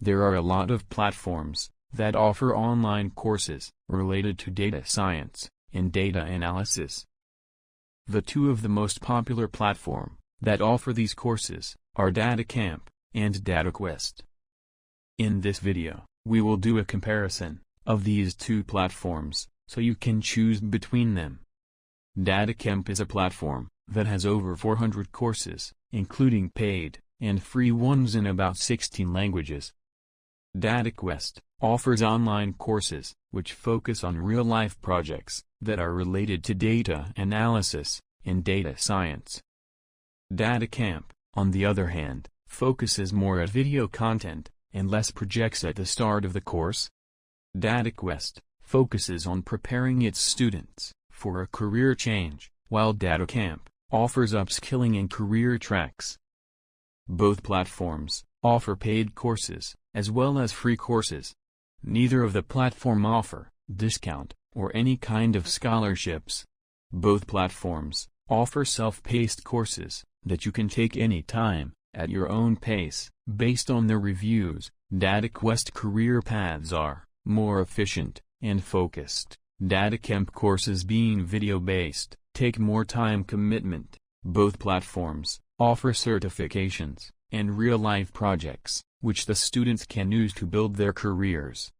There are a lot of platforms that offer online courses related to data science and data analysis. The two of the most popular platforms that offer these courses are DataCamp and Dataquest. In this video, we will do a comparison of these two platforms, so you can choose between them. DataCamp is a platform that has over 400 courses, including paid and free ones in about 16 languages. Dataquest offers online courses which focus on real-life projects that are related to data analysis and data science. DataCamp, on the other hand, focuses more at video content and less projects at the start of the course. Dataquest focuses on preparing its students for a career change, while DataCamp offers upskilling and career tracks. Both platforms offer paid courses as well as free courses. Neither of the platform offer discount or any kind of scholarships. Both platforms offer self-paced courses that you can take any time at your own pace. Based on the reviews, Dataquest career paths are more efficient and focused. DataCamp courses, being video-based, take more time commitment. Both platforms offer certifications and real-life projects, which the students can use to build their careers.